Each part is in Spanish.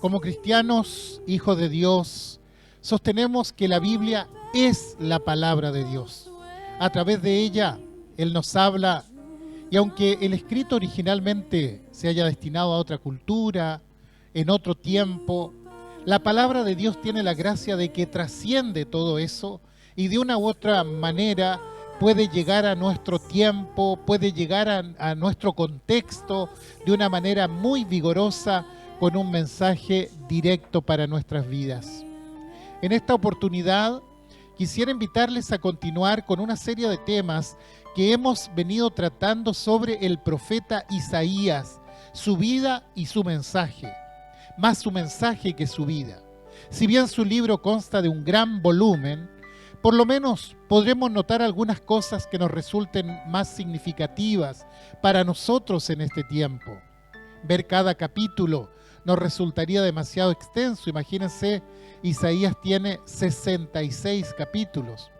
Como cristianos, hijos de Dios, sostenemos que la Biblia es la palabra de Dios. A través de ella, Él nos habla, y aunque el escrito originalmente se haya destinado a otra cultura, en otro tiempo, la palabra de Dios tiene la gracia de que trasciende todo eso y de una u otra manera puede llegar a nuestro tiempo, puede llegar a nuestro contexto de una manera muy vigorosa, con un mensaje directo para nuestras vidas. En esta oportunidad quisiera invitarles a continuar con una serie de temas que hemos venido tratando sobre el profeta Isaías, su vida y su mensaje, más su mensaje que su vida. Si bien su libro consta de un gran volumen, por lo menos podremos notar algunas cosas que nos resulten más significativas para nosotros en este tiempo. Ver cada capítulo nos resultaría demasiado extenso. Imagínense, Isaías tiene 66 capítulos.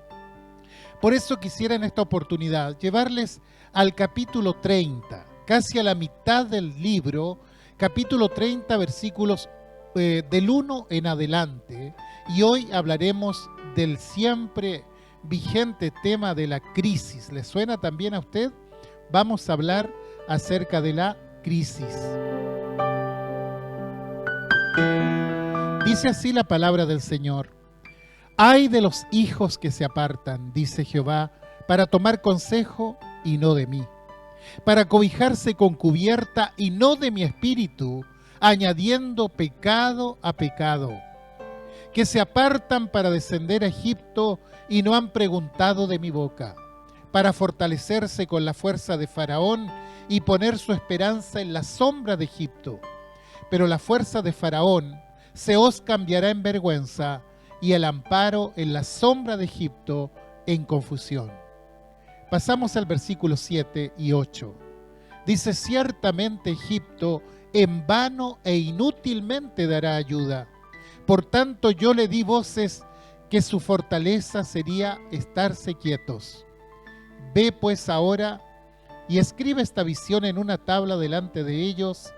Por eso quisiera en esta oportunidad llevarles al capítulo 30, casi a la mitad del libro, capítulo 30, versículos del 1 en adelante. Y hoy hablaremos del siempre vigente tema de la crisis. ¿Le suena también a usted? Vamos a hablar acerca de la crisis. Dice así la palabra del Señor: ay de los hijos que se apartan, dice Jehová, para tomar consejo y no de mí, para cobijarse con cubierta y no de mi espíritu, añadiendo pecado a pecado, que se apartan para descender a Egipto y no han preguntado de mi boca, para fortalecerse con la fuerza de Faraón y poner su esperanza en la sombra de Egipto. Pero la fuerza de Faraón se os cambiará en vergüenza, y el amparo en la sombra de Egipto en confusión. Pasamos al versículo 7 y 8. Dice: ciertamente Egipto en vano e inútilmente dará ayuda. Por tanto yo le di voces que su fortaleza sería estarse quietos. Ve pues ahora y escribe esta visión en una tabla delante de ellos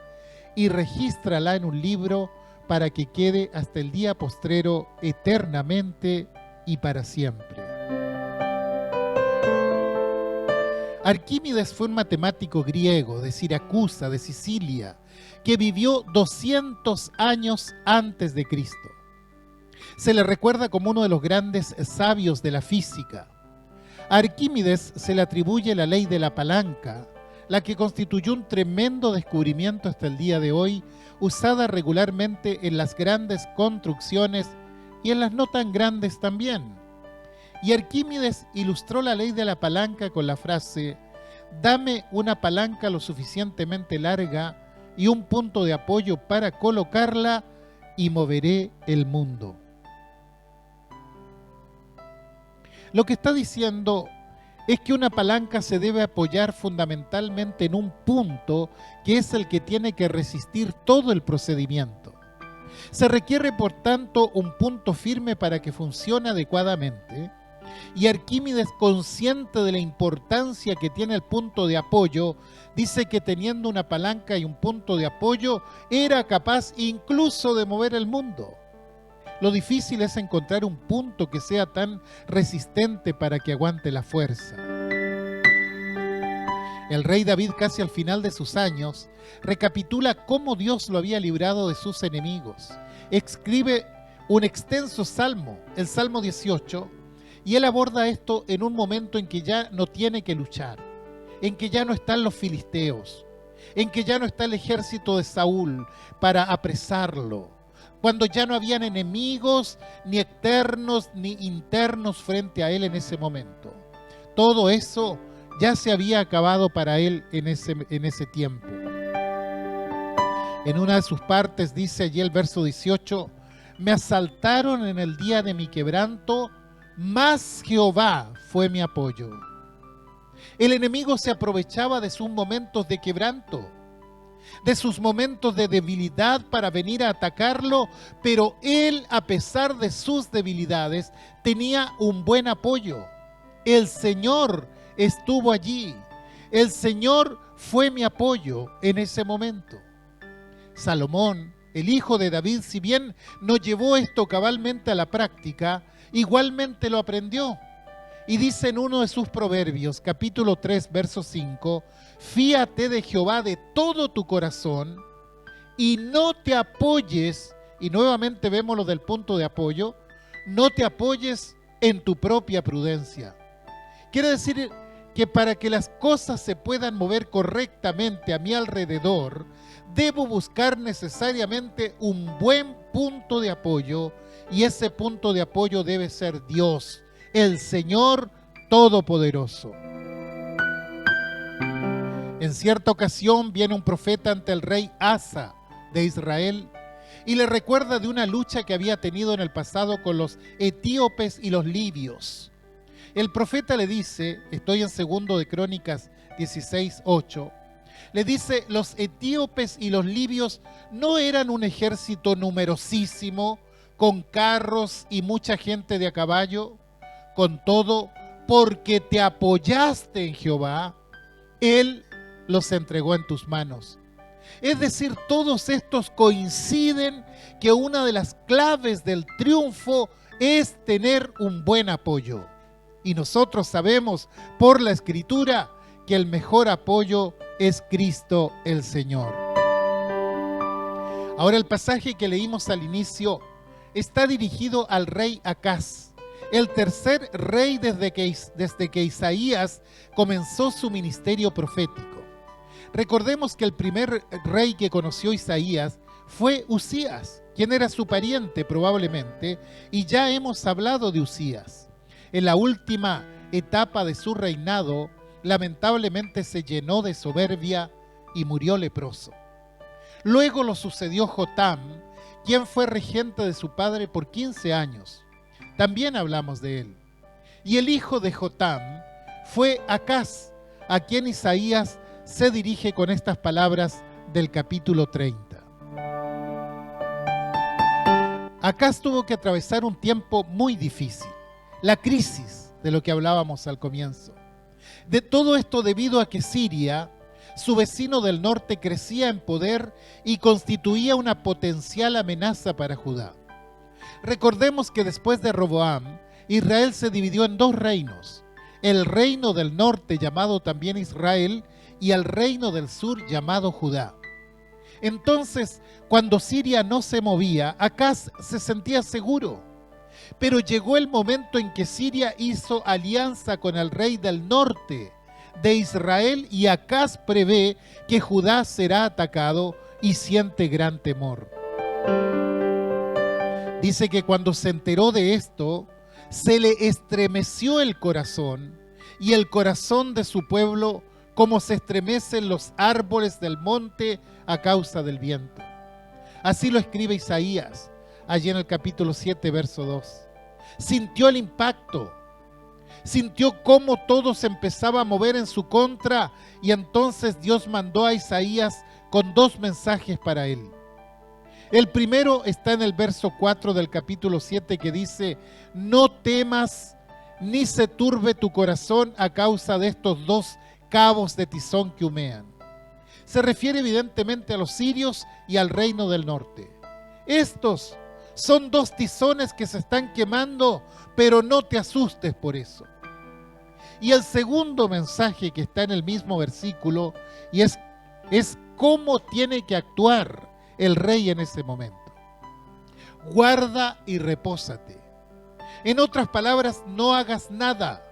y regístrala en un libro para que quede hasta el día postrero eternamente y para siempre. Arquímedes fue un matemático griego de Siracusa, de Sicilia, que vivió 200 años antes de Cristo. Se le recuerda como uno de los grandes sabios de la física. A Arquímedes se le atribuye la ley de la palanca, la que constituyó un tremendo descubrimiento hasta el día de hoy, usada regularmente en las grandes construcciones y en las no tan grandes también. Y Arquímedes ilustró la ley de la palanca con la frase: dame una palanca lo suficientemente larga y un punto de apoyo para colocarla y moveré el mundo. Lo que está diciendo es que una palanca se debe apoyar fundamentalmente en un punto que es el que tiene que resistir todo el procedimiento. Se requiere, por tanto, un punto firme para que funcione adecuadamente, y Arquímedes, consciente de la importancia que tiene el punto de apoyo, dice que teniendo una palanca y un punto de apoyo, era capaz incluso de mover el mundo. Lo difícil es encontrar un punto que sea tan resistente para que aguante la fuerza. El rey David, casi al final de sus años, recapitula cómo Dios lo había librado de sus enemigos. Escribe un extenso salmo, el Salmo 18, y él aborda esto en un momento en que ya no tiene que luchar, en que ya no están los filisteos, en que ya no está el ejército de Saúl para apresarlo, cuando ya no habían enemigos, ni externos ni internos frente a él en ese momento. Todo eso ya se había acabado para él en ese tiempo. En una de sus partes dice allí el verso 18: me asaltaron en el día de mi quebranto, mas Jehová fue mi apoyo. El enemigo se aprovechaba de sus momentos de quebranto, de sus momentos de debilidad para venir a atacarlo, pero él, a pesar de sus debilidades, tenía un buen apoyo. El Señor estuvo allí. El Señor fue mi apoyo en ese momento. Salomón, el hijo de David, si bien no llevó esto cabalmente a la práctica, igualmente lo aprendió. Y dice en uno de sus proverbios, capítulo 3, verso 5, fíate de Jehová de todo tu corazón y no te apoyes, y nuevamente vemos lo del punto de apoyo, no te apoyes en tu propia prudencia. Quiere decir que para que las cosas se puedan mover correctamente a mi alrededor, debo buscar necesariamente un buen punto de apoyo, y ese punto de apoyo debe ser Dios, el Señor Todopoderoso. En cierta ocasión viene un profeta ante el rey Asa de Israel y le recuerda de una lucha que había tenido en el pasado con los etíopes y los libios. El profeta le dice, estoy en 2 de Crónicas 16:8, le dice, los etíopes y los libios no eran un ejército numerosísimo, con carros y mucha gente de a caballo. Con todo, porque te apoyaste en Jehová, Él los entregó en tus manos. Es decir, todos estos coinciden que una de las claves del triunfo es tener un buen apoyo. Y nosotros sabemos por la Escritura que el mejor apoyo es Cristo el Señor. Ahora el pasaje que leímos al inicio está dirigido al rey Acaz, el tercer rey desde que Isaías comenzó su ministerio profético. Recordemos que el primer rey que conoció Isaías fue Uzías, quien era su pariente probablemente, y ya hemos hablado de Uzías. En la última etapa de su reinado, lamentablemente se llenó de soberbia y murió leproso. Luego lo sucedió Jotam, quien fue regente de su padre por 15 años. También hablamos de él. Y el hijo de Jotam fue Acaz, a quien Isaías se dirige con estas palabras del capítulo 30. Acaz tuvo que atravesar un tiempo muy difícil, la crisis de lo que hablábamos al comienzo. De todo esto debido a que Siria, su vecino del norte, crecía en poder y constituía una potencial amenaza para Judá. Recordemos que después de Roboam, Israel se dividió en dos reinos, el reino del norte llamado también Israel y el reino del sur llamado Judá. Entonces, cuando Siria no se movía, Acaz se sentía seguro, pero llegó el momento en que Siria hizo alianza con el rey del norte de Israel y Acaz prevé que Judá será atacado y siente gran temor. Dice que cuando se enteró de esto, se le estremeció el corazón y el corazón de su pueblo como se estremecen los árboles del monte a causa del viento. Así lo escribe Isaías, allí en el capítulo 7, verso 2. Sintió el impacto, sintió cómo todo se empezaba a mover en su contra y entonces Dios mandó a Isaías con dos mensajes para él. El primero está en el verso 4 del capítulo 7 que dice, no temas ni se turbe tu corazón a causa de estos dos cabos de tizón que humean. Se refiere evidentemente a los sirios y al reino del norte. Estos son dos tizones que se están quemando, pero no te asustes por eso. Y el segundo mensaje que está en el mismo versículo y es cómo tiene que actuar el rey en ese momento. Guarda y repósate. En otras palabras, no hagas nada.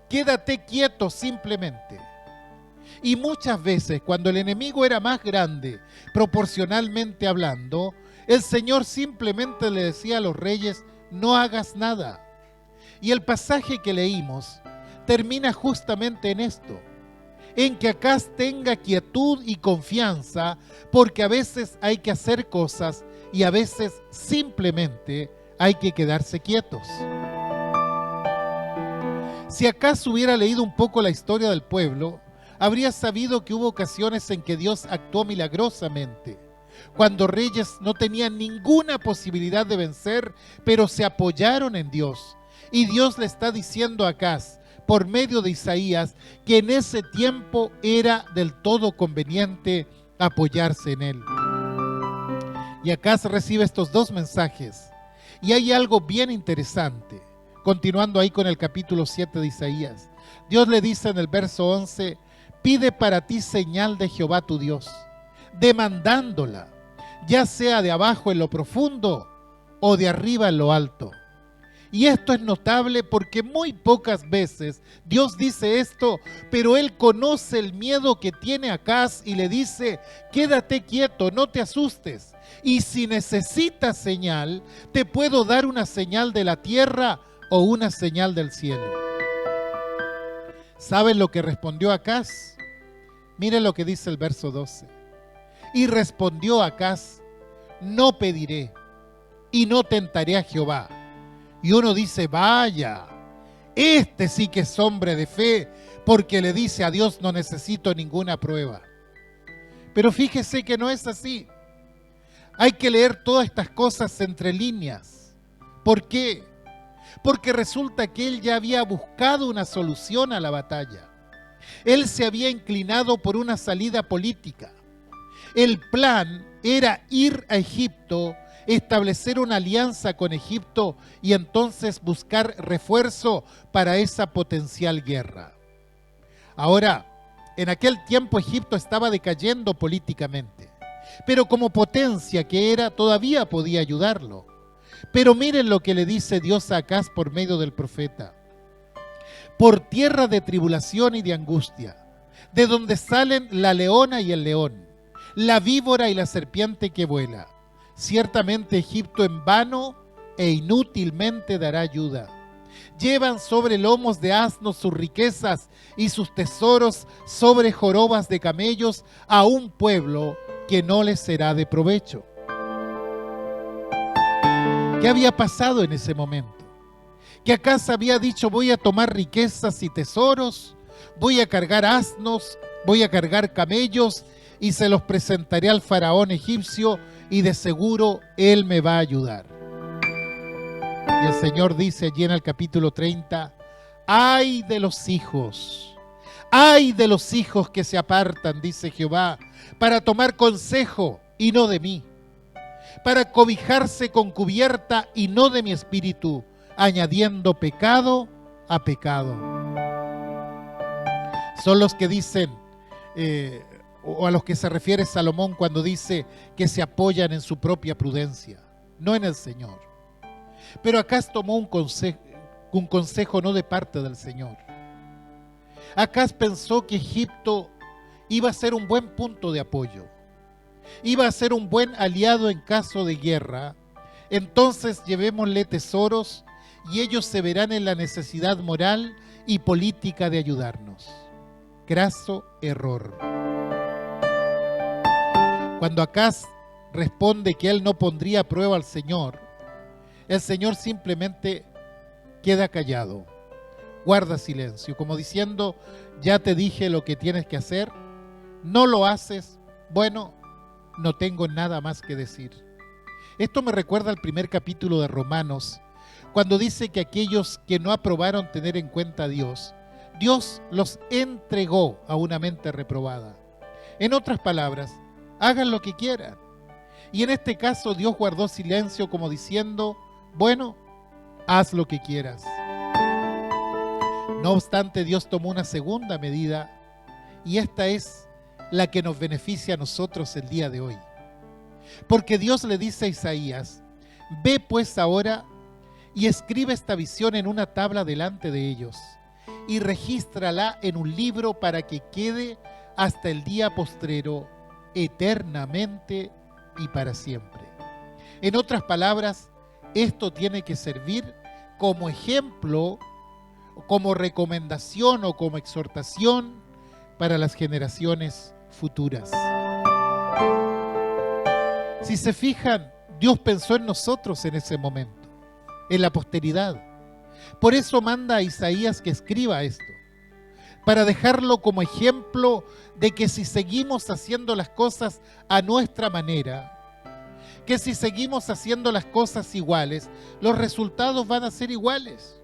Quédate quieto simplemente. Y muchas veces, cuando el enemigo era más grande, proporcionalmente hablando, el Señor simplemente le decía a los reyes, no hagas nada. Y el pasaje que leímos termina justamente en esto, en que Acaz tenga quietud y confianza, porque a veces hay que hacer cosas y a veces simplemente hay que quedarse quietos. Si Acaz hubiera leído un poco la historia del pueblo, habría sabido que hubo ocasiones en que Dios actuó milagrosamente, cuando reyes no tenían ninguna posibilidad de vencer, pero se apoyaron en Dios. Y Dios le está diciendo a Acaz, por medio de Isaías, que en ese tiempo era del todo conveniente apoyarse en él. Y Acaz recibe estos dos mensajes. Y hay algo bien interesante. Continuando ahí con el capítulo 7 de Isaías. Dios le dice en el verso 11, pide para ti señal de Jehová tu Dios, demandándola, ya sea de abajo en lo profundo o de arriba en lo alto. Y esto es notable porque muy pocas veces Dios dice esto, pero Él conoce el miedo que tiene Acaz y le dice, quédate quieto, no te asustes. Y si necesitas señal, te puedo dar una señal de la tierra o una señal del cielo. ¿Saben lo que respondió Acaz? Miren lo que dice el verso 12. Y respondió Acaz, no pediré y no tentaré a Jehová. Y uno dice, vaya, este sí que es hombre de fe, porque le dice a Dios, no necesito ninguna prueba. Pero fíjese que no es así. Hay que leer todas estas cosas entre líneas. ¿Por qué? Porque resulta que él ya había buscado una solución a la batalla. Él se había inclinado por una salida política. El plan era ir a Egipto, establecer una alianza con Egipto y entonces buscar refuerzo para esa potencial guerra. Ahora, en aquel tiempo Egipto estaba decayendo políticamente, pero como potencia que era, todavía podía ayudarlo. Pero miren lo que le dice Dios a Acaz por medio del profeta. Por tierra de tribulación y de angustia, de donde salen la leona y el león, la víbora y la serpiente que vuela. Ciertamente Egipto en vano e inútilmente dará ayuda. Llevan sobre lomos de asnos sus riquezas y sus tesoros sobre jorobas de camellos a un pueblo que no les será de provecho. ¿Qué había pasado en ese momento? Que Acaz había dicho, voy a tomar riquezas y tesoros, voy a cargar asnos, voy a cargar camellos y se los presentaré al faraón egipcio y de seguro él me va a ayudar. Y el Señor dice allí en el capítulo 30, ay de los hijos que se apartan, dice Jehová, para tomar consejo y no de mí, para cobijarse con cubierta y no de mi espíritu, añadiendo pecado a pecado. Son los que dicen, o a los que se refiere Salomón cuando dice que se apoyan en su propia prudencia, no en el Señor. Pero Acaz tomó un consejo no de parte del Señor. Acaz pensó que Egipto iba a ser un buen punto de apoyo, iba a ser un buen aliado en caso de guerra. Entonces llevémosle tesoros y ellos se verán en la necesidad moral y política de ayudarnos. Graso error. Cuando Acaz responde que él no pondría a prueba al Señor, el Señor simplemente queda callado, guarda silencio, como diciendo, ya te dije lo que tienes que hacer, no lo haces, bueno, no tengo nada más que decir. Esto me recuerda al primer capítulo de Romanos, cuando dice que aquellos que no aprobaron tener en cuenta a Dios, Dios los entregó a una mente reprobada. En otras palabras, hagan lo que quieran. Y en este caso Dios guardó silencio como diciendo, bueno, haz lo que quieras. No obstante, Dios tomó una segunda medida y esta es la que nos beneficia a nosotros el día de hoy. Porque Dios le dice a Isaías, ve pues ahora y escribe esta visión en una tabla delante de ellos y regístrala en un libro para que quede hasta el día postrero, eternamente y para siempre. En otras palabras, esto tiene que servir como ejemplo, como recomendación o como exhortación para las generaciones futuras. Si se fijan, Dios pensó en nosotros en ese momento, en la posteridad. Por eso manda a Isaías que escriba esto, para dejarlo como ejemplo de que si seguimos haciendo las cosas a nuestra manera, que si seguimos haciendo las cosas iguales, los resultados van a ser iguales.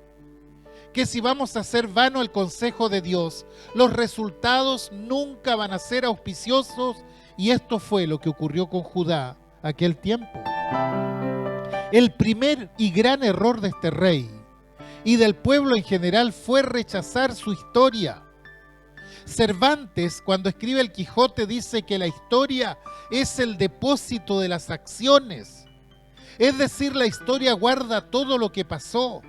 Que si vamos a hacer vano el consejo de Dios, los resultados nunca van a ser auspiciosos, y esto fue lo que ocurrió con Judá aquel tiempo. El primer y gran error de este rey y del pueblo en general fue rechazar su historia. Cervantes, cuando escribe el Quijote, dice que la historia es el depósito de las acciones. Es decir, la historia guarda todo lo que pasó.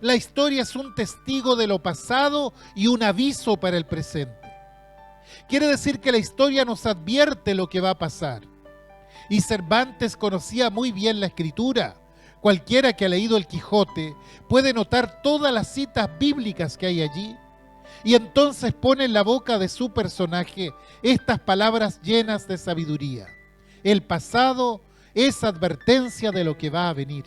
La historia es un testigo de lo pasado y un aviso para el presente. Quiere decir que la historia nos advierte lo que va a pasar. Y Cervantes conocía muy bien la escritura. Cualquiera que ha leído el Quijote puede notar todas las citas bíblicas que hay allí. Y entonces pone en la boca de su personaje estas palabras llenas de sabiduría. El pasado es advertencia de lo que va a venir.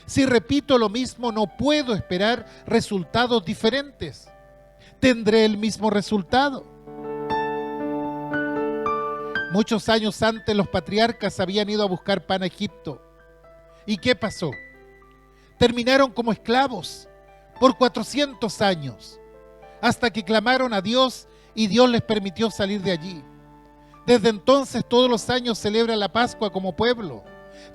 Si repito lo mismo, no puedo esperar resultados diferentes. Tendré el mismo resultado. Muchos años antes los patriarcas habían ido a buscar pan a Egipto. ¿Y qué pasó? Terminaron como esclavos por 400 años, hasta que clamaron a Dios y Dios les permitió salir de allí. Desde entonces todos los años celebran la Pascua como pueblo.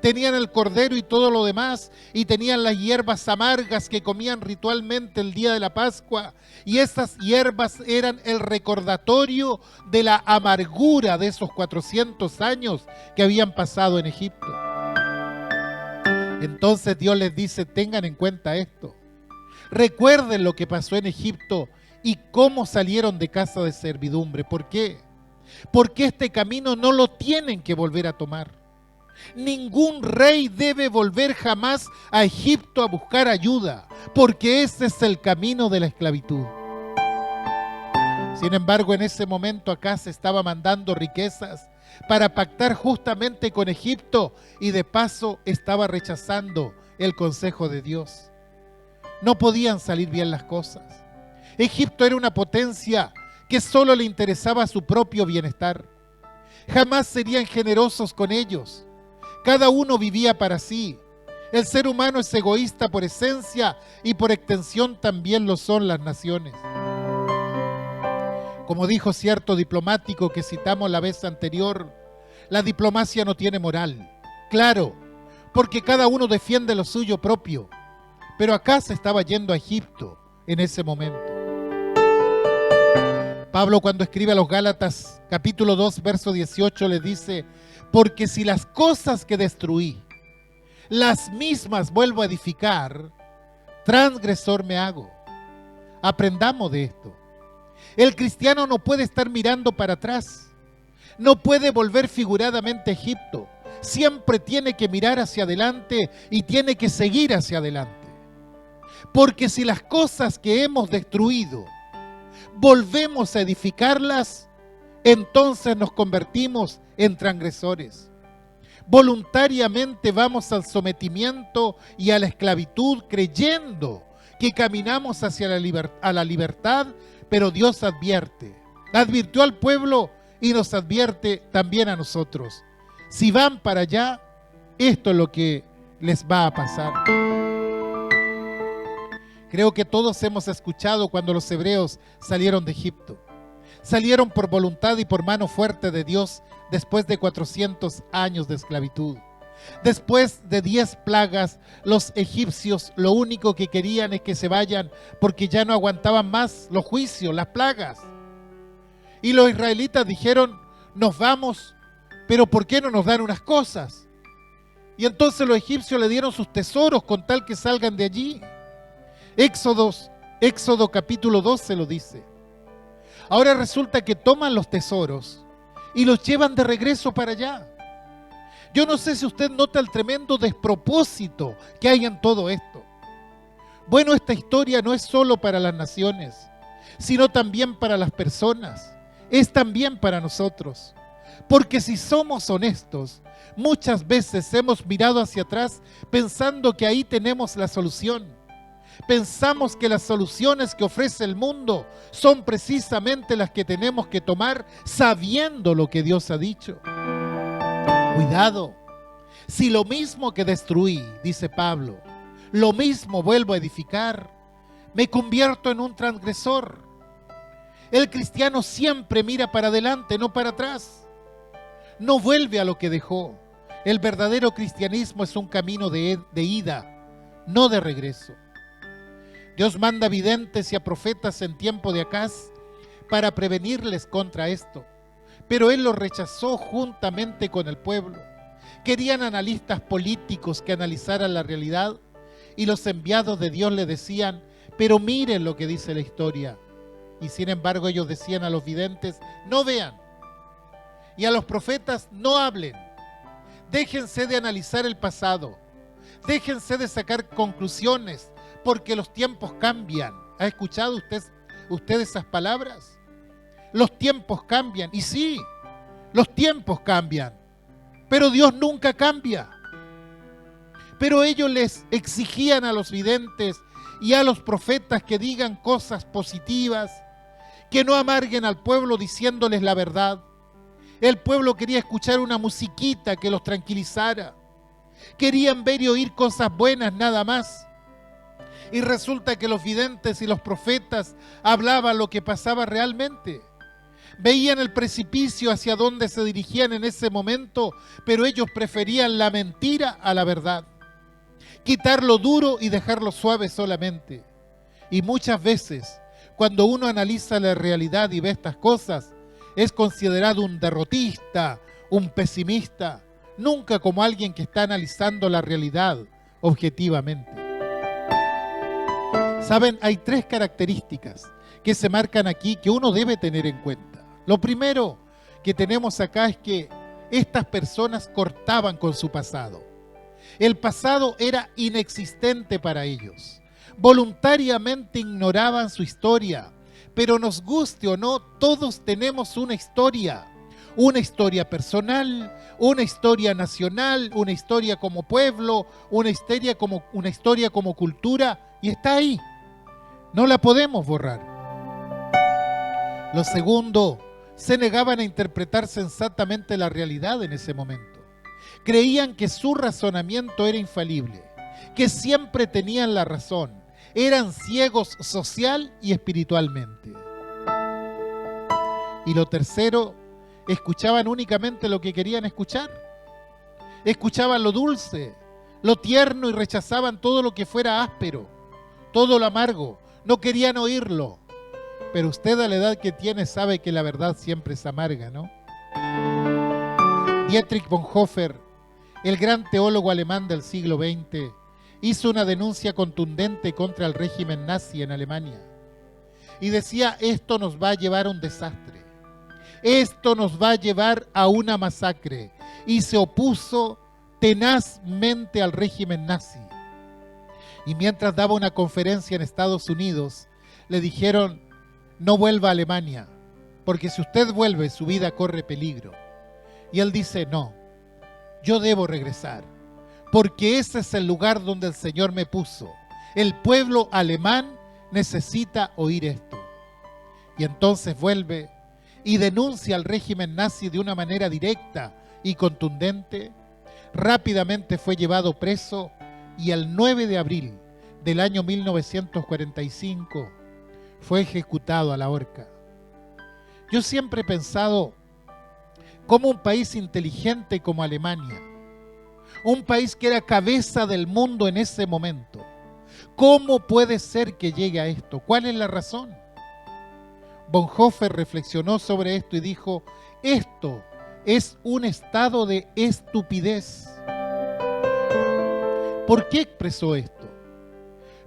Tenían el cordero y todo lo demás, y tenían las hierbas amargas que comían ritualmente el día de la Pascua, y esas hierbas eran el recordatorio de la amargura de esos 400 años que habían pasado en Egipto. Entonces Dios les dice, tengan en cuenta esto. Recuerden lo que pasó en Egipto y cómo salieron de casa de servidumbre. ¿Por qué? Porque este camino no lo tienen que volver a tomar. Ningún rey debe volver jamás a Egipto a buscar ayuda, porque ese es el camino de la esclavitud. Sin embargo, en ese momento acá se estaba mandando riquezas para pactar justamente con Egipto, y de paso estaba rechazando el consejo de Dios. No podían salir bien las cosas. Egipto era una potencia que solo le interesaba su propio bienestar. Jamás serían generosos con ellos. Cada uno vivía para sí. El ser humano es egoísta por esencia, y por extensión también lo son las naciones. Como dijo cierto diplomático que citamos la vez anterior, la diplomacia no tiene moral. Claro, porque cada uno defiende lo suyo propio. Pero acá se estaba yendo a Egipto en ese momento. Pablo, cuando escribe a los Gálatas, capítulo 2, verso 18, le dice: porque si las cosas que destruí, las mismas vuelvo a edificar, transgresor me hago. Aprendamos de esto. El cristiano no puede estar mirando para atrás. No puede volver figuradamente a Egipto. Siempre tiene que mirar hacia adelante y tiene que seguir hacia adelante. Porque si las cosas que hemos destruido volvemos a edificarlas, entonces nos convertimos en transgresores. Voluntariamente vamos al sometimiento y a la esclavitud, creyendo que caminamos hacia la libertad, pero Dios advirtió al pueblo y nos advierte también a nosotros. Si van para allá, esto es lo que les va a pasar. Creo que todos hemos escuchado cuando los hebreos salieron de Egipto. Salieron por voluntad y por mano fuerte de Dios después de 400 años de esclavitud. Después de 10 plagas, los egipcios lo único que querían es que se vayan, porque ya no aguantaban más los juicios, las plagas. Y los israelitas dijeron: nos vamos, pero ¿por qué no nos dan unas cosas? Y entonces los egipcios le dieron sus tesoros con tal que salgan de allí. Éxodo capítulo 12 lo dice. Ahora resulta que toman los tesoros y los llevan de regreso para allá. Yo no sé si usted nota el tremendo despropósito que hay en todo esto. Bueno, esta historia no es solo para las naciones, sino también para las personas. Es también para nosotros. Porque si somos honestos, muchas veces hemos mirado hacia atrás pensando que ahí tenemos la solución. Pensamos que las soluciones que ofrece el mundo son precisamente las que tenemos que tomar, sabiendo lo que Dios ha dicho. Cuidado, si lo mismo que destruí, dice Pablo, lo mismo vuelvo a edificar, me convierto en un transgresor. El cristiano siempre mira para adelante, no para atrás. No vuelve a lo que dejó. El verdadero cristianismo es un camino de ida, no de regreso. Dios manda videntes y a profetas en tiempo de Acaz para prevenirles contra esto, pero Él los rechazó juntamente con el pueblo. Querían analistas políticos que analizaran la realidad, y los enviados de Dios le decían: pero miren lo que dice la historia. Y sin embargo ellos decían a los videntes: no vean, y a los profetas: no hablen. Déjense de analizar el pasado, déjense de sacar conclusiones, porque los tiempos cambian. ¿Ha escuchado usted esas palabras? Los tiempos cambian, y sí, los tiempos cambian, pero Dios nunca cambia. Pero ellos les exigían a los videntes y a los profetas que digan cosas positivas, que no amarguen al pueblo diciéndoles la verdad. El pueblo quería escuchar una musiquita que los tranquilizara. Querían ver y oír cosas buenas nada más. Y resulta que los videntes y los profetas hablaban lo que pasaba realmente. Veían el precipicio hacia donde se dirigían en ese momento, pero ellos preferían la mentira a la verdad. Quitar lo duro y dejarlo suave solamente. Y muchas veces, cuando uno analiza la realidad y ve estas cosas, es considerado un derrotista, un pesimista, nunca como alguien que está analizando la realidad objetivamente. Saben, hay 3 características que se marcan aquí que uno debe tener en cuenta. Lo primero que tenemos acá es que estas personas cortaban con su pasado. El pasado era inexistente para ellos. Voluntariamente ignoraban su historia. Pero nos guste o no, todos tenemos una historia personal, una historia nacional, una historia como pueblo, una historia como cultura, y está ahí. No la podemos borrar. Lo segundo, se negaban a interpretar sensatamente la realidad en ese momento. Creían que su razonamiento era infalible, que siempre tenían la razón. Eran ciegos social y espiritualmente. Y lo tercero, escuchaban únicamente lo que querían escuchar. Escuchaban lo dulce, lo tierno, y rechazaban todo lo que fuera áspero, todo lo amargo. No querían oírlo. Pero usted, a la edad que tiene, sabe que la verdad siempre es amarga, ¿no? Dietrich Bonhoeffer, el gran teólogo alemán del siglo XX, hizo una denuncia contundente contra el régimen nazi en Alemania. Y decía: esto nos va a llevar a un desastre. Esto nos va a llevar a una masacre. Y se opuso tenazmente al régimen nazi. Y mientras daba una conferencia en Estados Unidos, le dijeron: no vuelva a Alemania, porque si usted vuelve, su vida corre peligro. Y él dice: no, yo debo regresar, porque ese es el lugar donde el Señor me puso. El pueblo alemán necesita oír esto. Y entonces vuelve y denuncia al régimen nazi de una manera directa y contundente. Rápidamente fue llevado preso y el 9 de abril del año 1945 fue ejecutado a la horca. Yo siempre he pensado cómo un país inteligente como Alemania, un país que era cabeza del mundo en ese momento, ¿cómo puede ser que llegue a esto? ¿Cuál es la razón? Bonhoeffer reflexionó sobre esto y dijo: esto es un estado de estupidez. ¿Por qué expresó esto?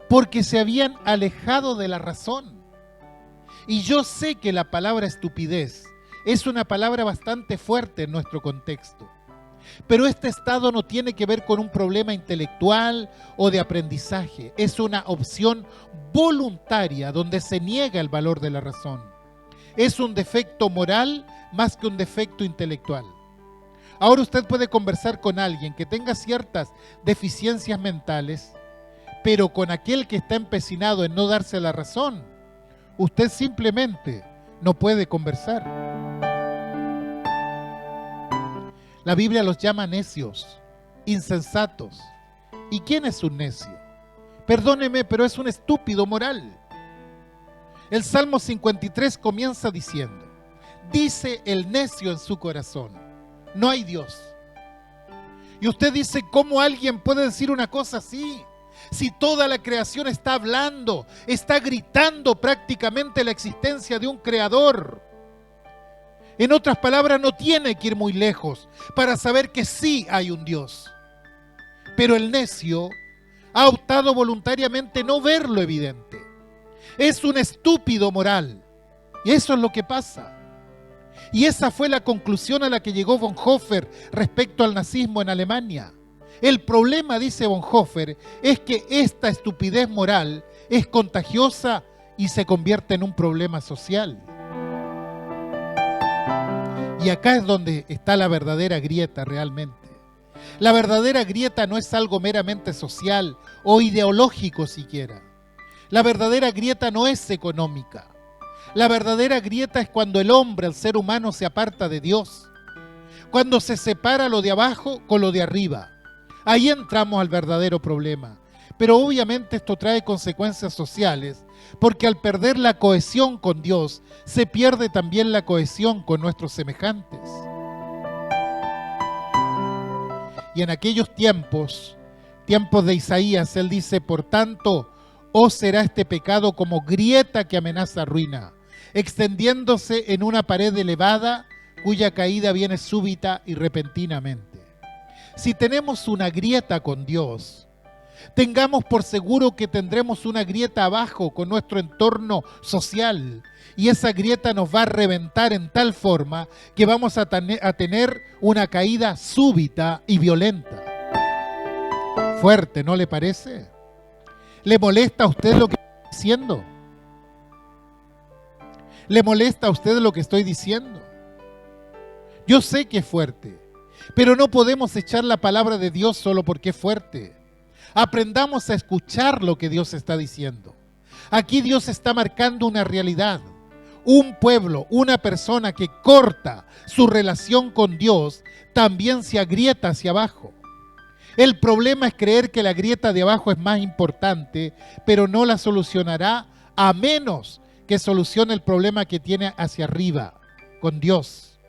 Porque se habían alejado de la razón. Y yo sé que la palabra estupidez es una palabra bastante fuerte en nuestro contexto. Pero este estado no tiene que ver con un problema intelectual o de aprendizaje. Es una opción voluntaria donde se niega el valor de la razón. Es un defecto moral más que un defecto intelectual. Ahora usted puede conversar con alguien que tenga ciertas deficiencias mentales, pero con aquel que está empecinado en no darse la razón, usted simplemente no puede conversar. La Biblia los llama necios, insensatos. ¿Y quién es un necio? Perdóneme, pero es un estúpido moral. El Salmo 53 comienza diciendo: dice el necio en su corazón: no hay Dios. Y usted dice, ¿cómo alguien puede decir una cosa así? Si toda la creación está hablando, está gritando prácticamente la existencia de un creador. En otras palabras, no tiene que ir muy lejos para saber que sí hay un Dios. Pero el necio ha optado voluntariamente no ver lo evidente. Es un estúpido moral. Y eso es lo que pasa. Y esa fue la conclusión a la que llegó Bonhoeffer respecto al nazismo en Alemania. El problema, dice Bonhoeffer, es que esta estupidez moral es contagiosa y se convierte en un problema social. Y acá es donde está la verdadera grieta realmente. La verdadera grieta no es algo meramente social o ideológico siquiera. La verdadera grieta no es económica. La verdadera grieta es cuando el hombre, el ser humano, se aparta de Dios. Cuando se separa lo de abajo con lo de arriba. Ahí entramos al verdadero problema. Pero obviamente esto trae consecuencias sociales, porque al perder la cohesión con Dios, se pierde también la cohesión con nuestros semejantes. Y en aquellos tiempos de Isaías, él dice, por tanto, os será este pecado como grieta que amenaza ruina, extendiéndose en una pared elevada, cuya caída viene súbita y repentinamente. Si tenemos una grieta con Dios, tengamos por seguro que tendremos una grieta abajo con nuestro entorno social, y esa grieta nos va a reventar en tal forma que vamos a tener una caída súbita y violenta. Fuerte, ¿no le parece? ¿Le molesta a usted lo que estoy diciendo? ¿Le molesta a usted lo que estoy diciendo? Yo sé que es fuerte, pero no podemos echar la palabra de Dios solo porque es fuerte. Aprendamos a escuchar lo que Dios está diciendo. Aquí Dios está marcando una realidad. Un pueblo, una persona que corta su relación con Dios, también se agrieta hacia abajo. El problema es creer que la grieta de abajo es más importante, pero no la solucionará a menos que solucione el problema que tiene hacia arriba, con Dios.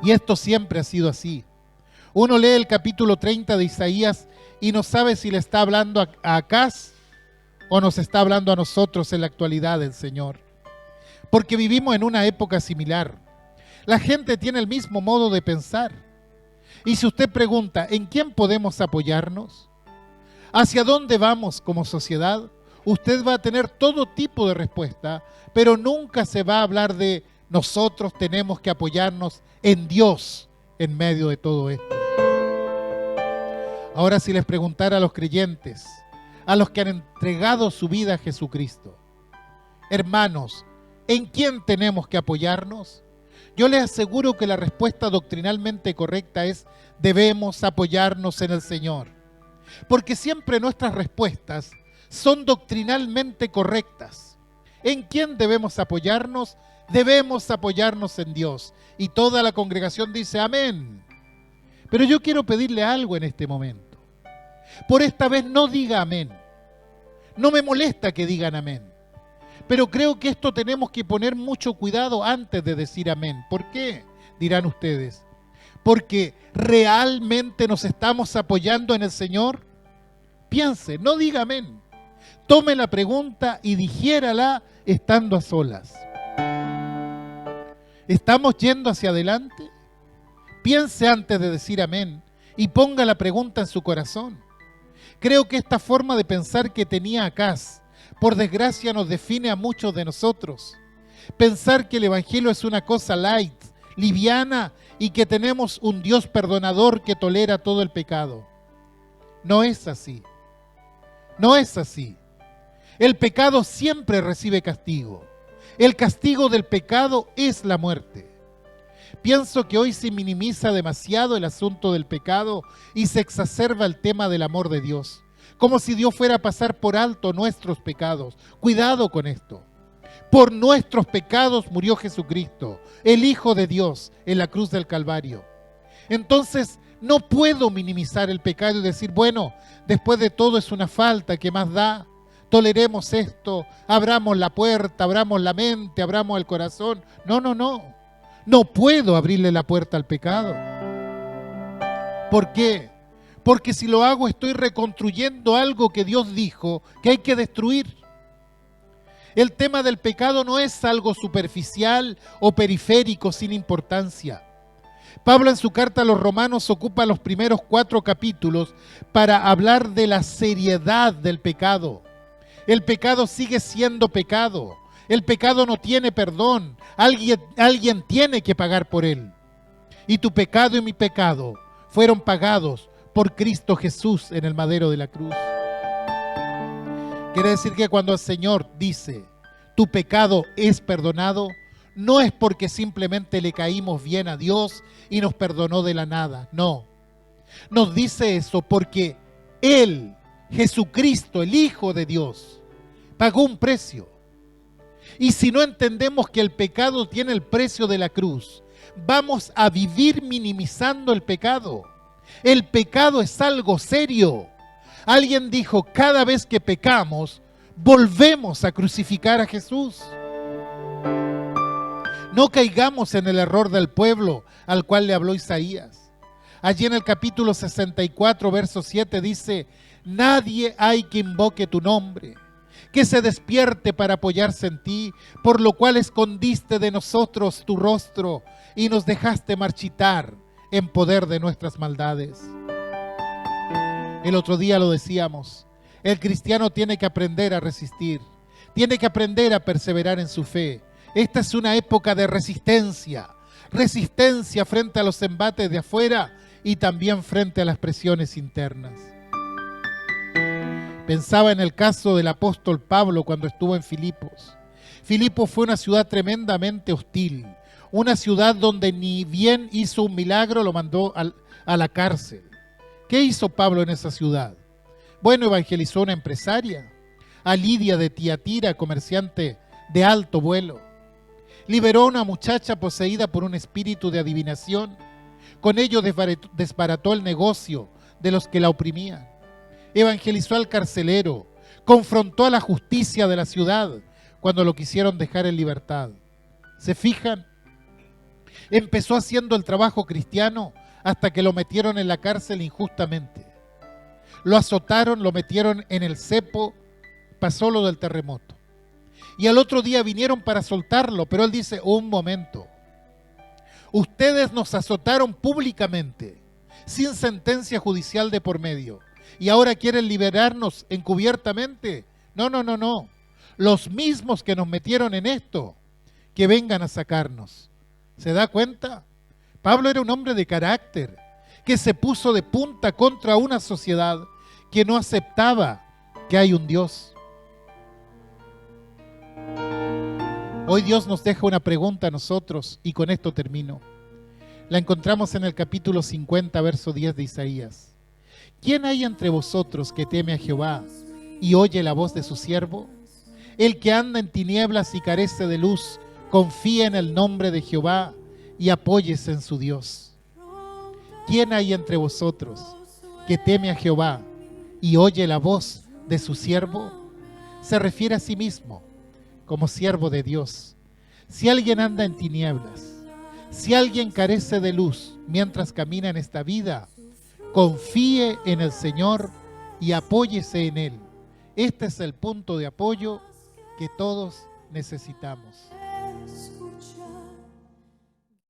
Y esto siempre ha sido así. Uno lee el capítulo 30 de Isaías y no sabe si le está hablando a Acaz o nos está hablando a nosotros en la actualidad del Señor. Porque vivimos en una época similar. La gente tiene el mismo modo de pensar. Y si usted pregunta, ¿en quién podemos apoyarnos? ¿Hacia dónde vamos como sociedad? Usted va a tener todo tipo de respuesta, pero nunca se va a hablar de nosotros tenemos que apoyarnos en Dios en medio de todo esto. Ahora, si les preguntara a los creyentes, a los que han entregado su vida a Jesucristo, hermanos, ¿en quién tenemos que apoyarnos? Yo les aseguro que la respuesta doctrinalmente correcta es: debemos apoyarnos en el Señor. Porque siempre nuestras respuestas son doctrinalmente correctas. ¿En quién debemos apoyarnos? Debemos apoyarnos en Dios. Y toda la congregación dice amén. Pero yo quiero pedirle algo en este momento. Por esta vez no diga amén. No me molesta que digan amén. Pero creo que esto tenemos que poner mucho cuidado antes de decir amén. ¿Por qué? Dirán ustedes. Porque realmente nos estamos apoyando en el Señor. Piense, no diga amén. Tome la pregunta y digiérala estando a solas. ¿Estamos yendo hacia adelante? Piense antes de decir amén y ponga la pregunta en su corazón. Creo que esta forma de pensar que tenía Acaz, por desgracia, nos define a muchos de nosotros. Pensar que el Evangelio es una cosa light, liviana, y que tenemos un Dios perdonador que tolera todo el pecado. No es así. No es así. El pecado siempre recibe castigo. El castigo del pecado es la muerte. Pienso que hoy se minimiza demasiado el asunto del pecado y se exacerba el tema del amor de Dios, como si Dios fuera a pasar por alto nuestros pecados. Cuidado con esto. Por nuestros pecados murió Jesucristo, el Hijo de Dios, en la cruz del Calvario. Entonces, no puedo minimizar el pecado y decir, bueno, después de todo es una falta, ¿qué más da? Toleremos esto, abramos la puerta, abramos la mente, abramos el corazón. No. No puedo abrirle la puerta al pecado. ¿Por qué? Porque si lo hago estoy reconstruyendo algo que Dios dijo que hay que destruir. El tema del pecado no es algo superficial o periférico sin importancia. Pablo en su carta a los Romanos ocupa los primeros 4 capítulos para hablar de la seriedad del pecado. El pecado sigue siendo pecado. El pecado no tiene perdón. Alguien tiene que pagar por él. Y tu pecado y mi pecado fueron pagados por Cristo Jesús en el madero de la cruz. Quiere decir que cuando el Señor dice, tu pecado es perdonado, no es porque simplemente le caímos bien a Dios y nos perdonó de la nada. No. Nos dice eso porque Él, Jesucristo, el Hijo de Dios, pagó un precio. Y si no entendemos que el pecado tiene el precio de la cruz, vamos a vivir minimizando el pecado. El pecado es algo serio. Alguien dijo, cada vez que pecamos, volvemos a crucificar a Jesús. No caigamos en el error del pueblo al cual le habló Isaías. Allí en el capítulo 64, verso 7 dice, nadie hay que invoque tu nombre, que se despierte para apoyarse en ti, por lo cual escondiste de nosotros tu rostro y nos dejaste marchitar en poder de nuestras maldades. El otro día lo decíamos, el cristiano tiene que aprender a resistir, tiene que aprender a perseverar en su fe. Esta es una época de resistencia, resistencia frente a los embates de afuera y también frente a las presiones internas. Pensaba en el caso del apóstol Pablo cuando estuvo en Filipos. Filipos fue una ciudad tremendamente hostil, una ciudad donde ni bien hizo un milagro lo mandó a la cárcel. ¿Qué hizo Pablo en esa ciudad? Bueno, evangelizó a una empresaria, a Lidia de Tiatira, comerciante de alto vuelo. Liberó a una muchacha poseída por un espíritu de adivinación. Con ello desbarató el negocio de los que la oprimían. Evangelizó al carcelero, confrontó a la justicia de la ciudad cuando lo quisieron dejar en libertad. ¿Se fijan? Empezó haciendo el trabajo cristiano hasta que lo metieron en la cárcel injustamente. Lo azotaron, lo metieron en el cepo, pasó lo del terremoto. Y al otro día vinieron para soltarlo, pero él dice, un momento, ustedes nos azotaron públicamente, sin sentencia judicial de por medio, y ahora quieren liberarnos encubiertamente. No, no, no, no. Los mismos que nos metieron en esto, que vengan a sacarnos. ¿Se da cuenta? Pablo era un hombre de carácter, que se puso de punta contra una sociedad que no aceptaba que hay un Dios. Hoy Dios nos deja una pregunta a nosotros y con esto termino. La encontramos en el capítulo 50, verso 10 de Isaías. ¿Quién hay entre vosotros que teme a Jehová y oye la voz de su siervo? El que anda en tinieblas y carece de luz, confía en el nombre de Jehová y apóyese en su Dios. ¿Quién hay entre vosotros que teme a Jehová y oye la voz de su siervo? Se refiere a sí mismo como siervo de Dios. Si alguien anda en tinieblas, si alguien carece de luz mientras camina en esta vida, confíe en el Señor y apóyese en Él. Este es el punto de apoyo que todos necesitamos.